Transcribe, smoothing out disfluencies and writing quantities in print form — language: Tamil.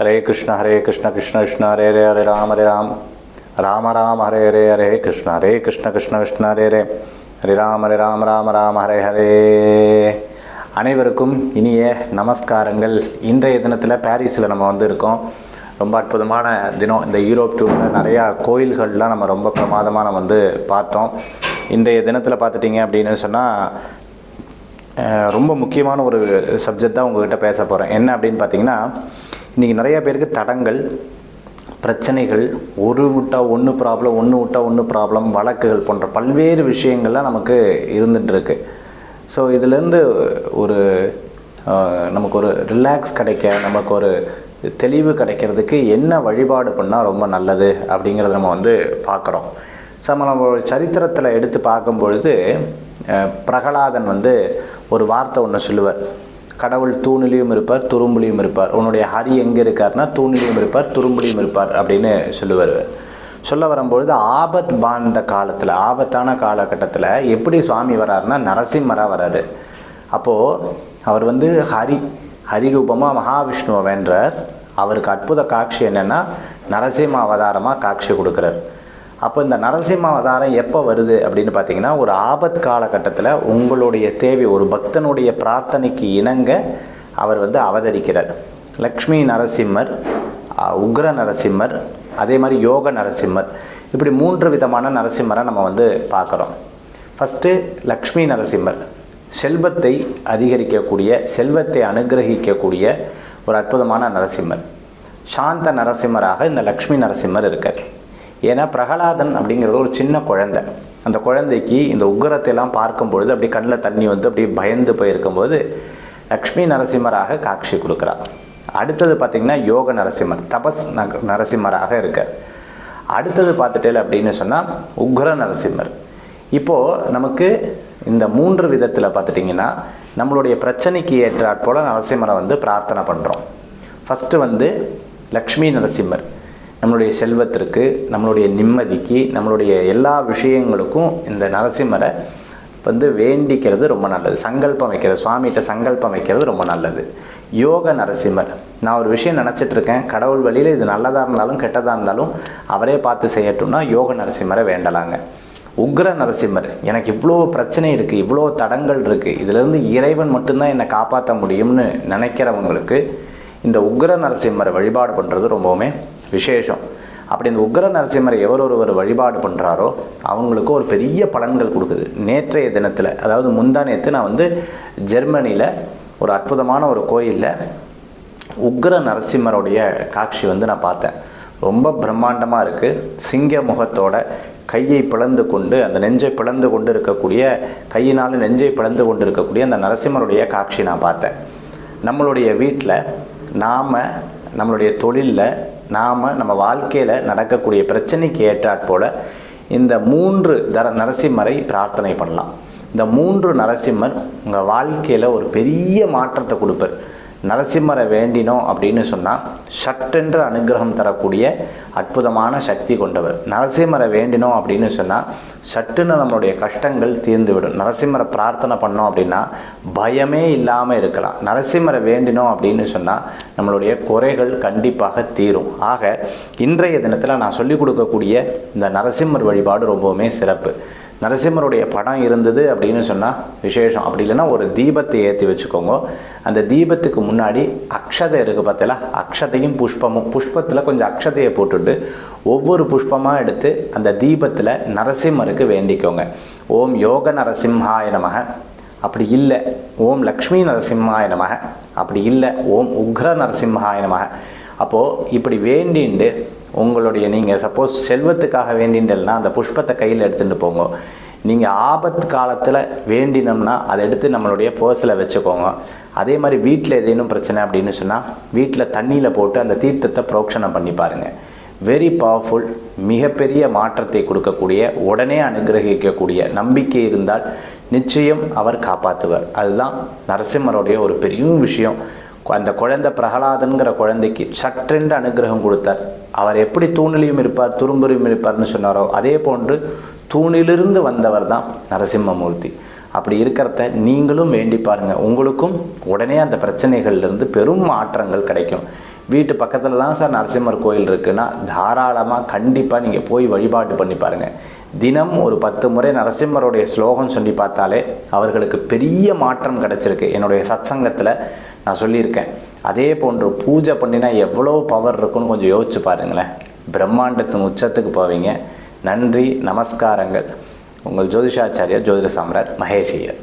हरे कृष्ण कृष्ण कृष्ण हरे हरे हरे राम राम राम हरे हरे हरे कृष्ण कृष्ण कृष्ण हरे हरे हरे राम राम राम हरे हरे. அனைவருக்கும் இனிய நமஸ்காரங்கள். இன்றைய தினத்தில் பாரிஸில் நம்ம இருக்கோம். ரொம்ப அற்புதமான தினம். இந்த யூரோப் டூரில் நிறையா கோயில்கள்லாம் நம்ம ரொம்ப பிரமாதமாக நம்ம பார்த்தோம். இன்றைய தினத்தில் பார்த்துட்டிங்க அப்படின்னு சொன்னால் ரொம்ப முக்கியமான ஒரு சப்ஜெக்ட் தான் உங்கள்கிட்ட பேச போகிறேன். என்ன அப்படின்னு பார்த்தீங்கன்னா, இன்றைக்கி நிறையா பேருக்கு தடங்கள், பிரச்சனைகள், ஒரு விட்டா ஒன்று ப்ராப்ளம், ஒன்று விட்டா ஒன்று ப்ராப்ளம், வழக்குகள் போன்ற பல்வேறு விஷயங்கள்லாம் நமக்கு இருந்துகிட்ருக்கு. ஸோ இதிலேருந்து ஒரு நமக்கு ஒரு ரிலாக்ஸ் கிடைக்க, நமக்கு ஒரு தெளிவு கிடைக்கிறதுக்கு என்ன வழிபாடு பண்ணால் ரொம்ப நல்லது அப்படிங்கிறத நம்ம பார்க்குறோம். ஸோ நம்ம சரித்திரத்தில் எடுத்து பார்க்கும்பொழுது பிரகலாதன் ஒரு வார்த்தை ஒன்று சொல்லுவார். கடவுள் தூணிலையும் இருப்பார், துரும்புலையும் இருப்பார். உன்னுடைய ஹரி எங்கே இருக்கார்னா தூணிலையும் இருப்பார், துரும்புலையும் இருப்பார் அப்படின்னு சொல்லுவார். சொல்ல வரும்பொழுது ஆபத் பாண்ட காலத்தில், ஆபத்தான காலகட்டத்தில் எப்படி சுவாமி வராருன்னா நரசிம்மராக வராரு. அப்போது அவர் ஹரி ரூபமாக மகாவிஷ்ணுவை வென்றார். அவருக்கு அற்புத காட்சி என்னென்னா நரசிம்ம அவதாரமாக காட்சி கொடுக்குறார். அப்போ இந்த நரசிம்ம அவதாரம் எப்போ வருது அப்படின்னு பார்த்தீங்கன்னா, ஒரு ஆபத் காலகட்டத்தில் உங்களுடைய தேவை, ஒரு பக்தனுடைய பிரார்த்தனைக்கு இணங்க அவர் அவதரிக்கிறார். லக்ஷ்மி நரசிம்மர், உக்ர நரசிம்மர், அதே மாதிரி யோக நரசிம்மர், இப்படி 3 விதமான நரசிம்மரை நம்ம பார்க்குறோம். ஃபஸ்ட்டு லக்ஷ்மி நரசிம்மர், செல்வத்தை அதிகரிக்கக்கூடிய, செல்வத்தை அனுகிரகிக்கக்கூடிய ஒரு அற்புதமான நரசிம்மர். சாந்த நரசிம்மராக இந்த லக்ஷ்மி நரசிம்மர் இருக்கார். ஏன்னா பிரகலாதன் அப்படிங்கிறது ஒரு சின்ன குழந்தை. அந்த குழந்தைக்கு இந்த உக்கிரத்தையெல்லாம் பார்க்கும்பொழுது அப்படி கண்ணில் தண்ணி அப்படி பயந்து போயிருக்கும்போது லக்ஷ்மி நரசிம்மராக காட்சி கொடுக்குறார். அடுத்தது பார்த்திங்கன்னா யோக நரசிம்மர், தபஸ் நரசிம்மராக இருக்கார். அடுத்தது பார்த்துட்டே அப்படின்னு சொன்னால் உக்ர நரசிம்மர். இப்போது நமக்கு இந்த 3 விதத்தில் பார்த்துட்டிங்கன்னா நம்மளுடைய பிரச்சனைக்கு ஏற்றாற் போல் நரசிம்மரை பிரார்த்தனை பண்ணுறோம். ஃபஸ்ட்டு லக்ஷ்மி நரசிம்மர் நம்மளுடைய செல்வத்திற்கு, நம்மளுடைய நிம்மதிக்கு, நம்மளுடைய எல்லா விஷயங்களுக்கும் இந்த நரசிம்மரை வேண்டிக்கிறது ரொம்ப நல்லது. சங்கல்பம் வைக்கிறது, சுவாமிகிட்ட சங்கல்பம் வைக்கிறது ரொம்ப நல்லது. யோக நரசிம்மர், நான் ஒரு விஷயம் நினச்சிட்ருக்கேன், கடவுள் வழியில் இது நல்லதாக இருந்தாலும் கெட்டதாக இருந்தாலும் அவரே பார்த்து செய்யட்டும்னா யோக நரசிம்மரை வேண்டலாங்க. உக்ர நரசிம்மர், எனக்கு இவ்வளோ பிரச்சனை இருக்குது, இவ்வளோ தடங்கள் இருக்குது, இதிலேருந்து இறைவன் மட்டும்தான் என்னை காப்பாற்ற முடியும்னு நினைக்கிறவங்களுக்கு இந்த உக்ர நரசிம்மரை வழிபாடு பண்ணுறது ரொம்பவுமே விசேஷம். அப்படி இந்த உக்ர நரசிம்மரை ஒருவர் வழிபாடு பண்ணுறாரோ அவங்களுக்கு ஒரு பெரிய பலன்கள் கொடுக்குது. நேற்றைய தினத்தில், அதாவது முந்தா நேற்று நான் ஜெர்மனியில் ஒரு அற்புதமான ஒரு கோயிலில் உக்ர நரசிம்மருடைய காட்சி நான் பார்த்தேன். ரொம்ப பிரம்மாண்டமாக இருக்குது. சிங்க முகத்தோட கையை பிளந்து கொண்டு, அந்த நெஞ்சை பிளந்து கொண்டு இருக்கக்கூடிய, கையினால் நெஞ்சை பிளந்து கொண்டு இருக்கக்கூடிய அந்த நரசிம்மருடைய காட்சி நான் பார்த்தேன். நம்மளுடைய வீட்டில் நாம், நம்மளுடைய தொழிலில் நம்ம வாழ்க்கையில் நடக்கக்கூடிய பிரச்சனைக்கு ஏற்றாற் போல் இந்த 3 நரசிம்மரை பிரார்த்தனை பண்ணலாம். இந்த 3 நரசிம்மர் உங்கள் வாழ்க்கையில் ஒரு பெரிய மாற்றத்தை கொடுப்பார். நரசிம்மரை வேண்டினோம் அப்படின்னு சொன்னால் சட்டென்று அனுகிரகம் தரக்கூடிய அற்புதமான சக்தி கொண்டவர். நரசிம்மரை வேண்டினோம் அப்படின்னு சொன்னால் சட்டுன்னு நம்மளுடைய கஷ்டங்கள் தீர்ந்துவிடும். நரசிம்மரை பிரார்த்தனை பண்ணோம் அப்படின்னா பயமே இல்லாமல் இருக்கலாம். நரசிம்மரை வேண்டினோம் அப்படின்னு சொன்னால் நம்மளுடைய குறைகள் கண்டிப்பாக தீரும். ஆக இன்றைய தினத்தில் நான் சொல்லிக் கொடுக்கக்கூடிய இந்த நரசிம்மர் வழிபாடு ரொம்பவுமே சிறப்பு. நரசிம்மருடைய படம் இருந்தது அப்படின்னு சொன்னால் விசேஷம். அப்படி இல்லைன்னா ஒரு தீபத்தை ஏற்றி வச்சுக்கோங்க. அந்த தீபத்துக்கு முன்னாடி அக்ஷதை இருக்குது பார்த்தீங்களா, அக்ஷதையும் புஷ்பமும், புஷ்பத்தில் கொஞ்சம் அக்ஷதையை போட்டுட்டு ஒவ்வொரு புஷ்பமாக எடுத்து அந்த தீபத்தில் நரசிம்மருக்கு வேண்டிக்கோங்க. ஓம் யோக நரசிம்ஹாய நமக, அப்படி இல்லை ஓம் லக்ஷ்மி நரசிம்ஹாய நமக, அப்படி இல்லை ஓம் உக்ர நரசிம்ஹாய நமக. அப்போது இப்படி வேண்டிண்டு உங்களுடைய, நீங்கள் சப்போஸ் செல்வத்துக்காக வேண்டின்றல்னா அந்த புஷ்பத்தை கையில் எடுத்துகிட்டு போங்க. நீங்கள் ஆபத்து காலத்தில் வேண்டினோம்னா அதை எடுத்து நம்மளுடைய பர்ஸில் வச்சுக்கோங்க. அதே மாதிரி வீட்டில் ஏதேனும் பிரச்சனை அப்படின்னு சொன்னால் வீட்டில் தண்ணியில் போட்டு அந்த தீர்த்தத்தை புரோக்ஷனம் பண்ணி பாருங்கள். வெரி பவர்ஃபுல், மிகப்பெரிய மாற்றத்தை கொடுக்கக்கூடிய, உடனே அனுகிரகிக்கக்கூடிய நம்பிக்கை இருந்தால் நிச்சயம் அவர் காப்பாற்றுவார். அதுதான் நரசிம்மருடைய ஒரு பெரிய விஷயம். அந்த குழந்தை பிரகலாதன்கிற குழந்தைக்கு சற்றென்று அனுகிரகம் கொடுத்தார். அவர் எப்படி தூணிலையும் இருப்பார், துரும்புலையும் இருப்பார்னு சொன்னாரோ அதே போன்று தூணிலிருந்து வந்தவர் தான் நரசிம்மமூர்த்தி. அப்படி இருக்கிறத நீங்களும் வேண்டி பாருங்கள். உங்களுக்கும் உடனே அந்த பிரச்சனைகள்லேருந்து பெரும் மாற்றங்கள் கிடைக்கும். வீட்டு பக்கத்தில் தான் சார் நரசிம்மர் கோயில் இருக்குன்னா தாராளமாக கண்டிப்பாக நீங்கள் போய் வழிபாட்டு பண்ணி பாருங்கள். தினம் ஒரு 10 முறை நரசிம்மருடைய ஸ்லோகம் சொல்லி பார்த்தாலே அவர்களுக்கு பெரிய மாற்றம் கிடச்சிருக்கு. என்னுடைய சத்சங்கத்தில் நான் சொல்லியிருக்கேன். அதே போன்று பூஜை பண்ணினா எவ்வளோ பவர் இருக்குன்னு கொஞ்சம் யோசிச்சு பாருங்களேன். பிரம்மாண்டத்தின் உச்சத்துக்கு போவீங்க. நன்றி, நமஸ்காரங்கள். உங்கள் ஜோதிஷாச்சாரியர், ஜோதிட சாம்ராட் மகேஷ் ஐயர்.